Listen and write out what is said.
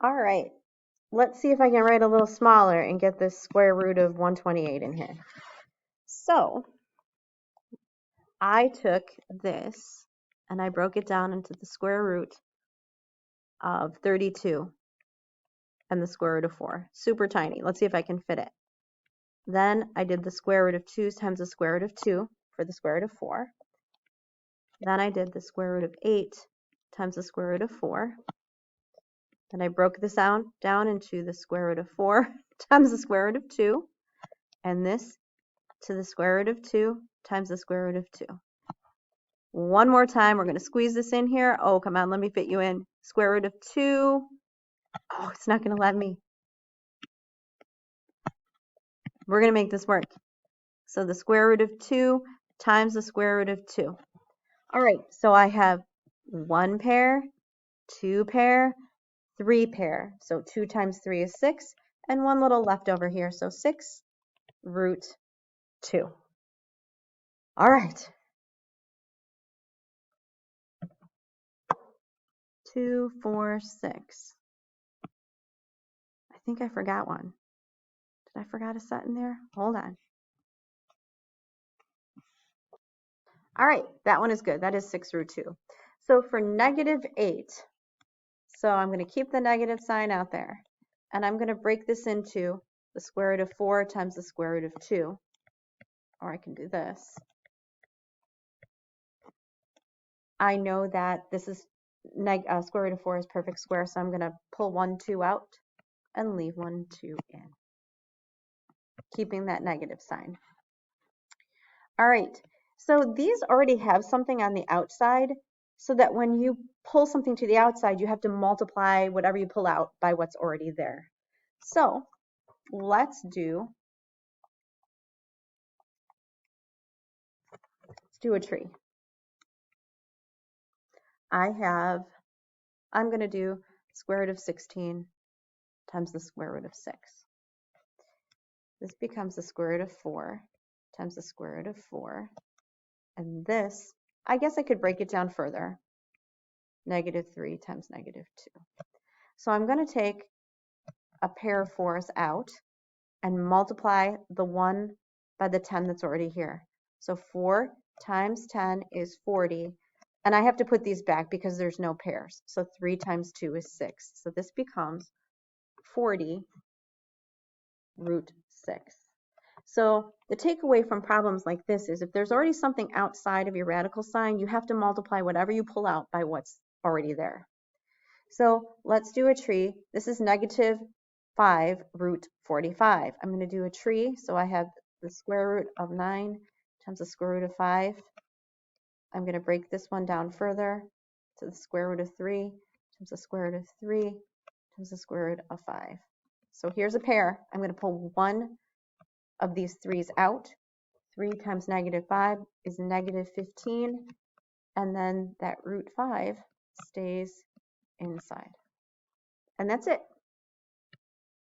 All right, let's see if I can write a little smaller and get this square root of 128 in here. So I took this and I broke it down into the square root of 32 and the square root of 4. Super tiny. Let's see if I can fit it. Then I did the square root of 2 times the square root of 2 for the square root of 4. Then I did the square root of 8 times the square root of 4. Then I broke this down into the square root of 4 times the square root of 2. And this to the square root of 2 times the square root of 2. One more time, we're going to squeeze this in here. Oh, come on, let me fit you in. Square root of 2. Oh, it's not going to let me. We're going to make this work. So the square root of 2 times the square root of 2. All right, so I have 1 pair, 2 pair, 3 pair. So 2 times 3 is 6, and one little left over here. So 6 root 2. All right. 2, 4, 6. I think I forgot one. Did I forgot a set in there? Hold on. All right, that one is good. That is 6 root 2. So for negative 8, so I'm going to keep the negative sign out there. And I'm going to break this into the square root of 4 times the square root of 2. Or I can do this. I know that this is square root of 4 is perfect square, so I'm going to pull 1, 2 out and leave 1, 2 in, keeping that negative sign. All right, so these already have something on the outside, so that when you pull something to the outside, you have to multiply whatever you pull out by what's already there. So let's do a tree. I'm going to do square root of 16 times the square root of 6. This becomes the square root of 4 times the square root of 4. And this, I guess I could break it down further. Negative 3 times negative 2. So I'm going to take a pair of 4s out and multiply the 1 by the 10 that's already here. So 4 times 10 is 40. And I have to put these back because there's no pairs. So 3 times 2 is 6. So this becomes 40 root 6. So the takeaway from problems like this is if there's already something outside of your radical sign, you have to multiply whatever you pull out by what's already there. So let's do a tree. This is negative 5 root 45. I'm going to do a tree. So I have the square root of 9 times the square root of 5. I'm going to break this one down further to the square root of 3 times the square root of 3 times the square root of 5. So here's a pair. I'm going to pull one of these 3's out. 3 times negative 5 is negative 15. And then that root 5 stays inside. And that's it.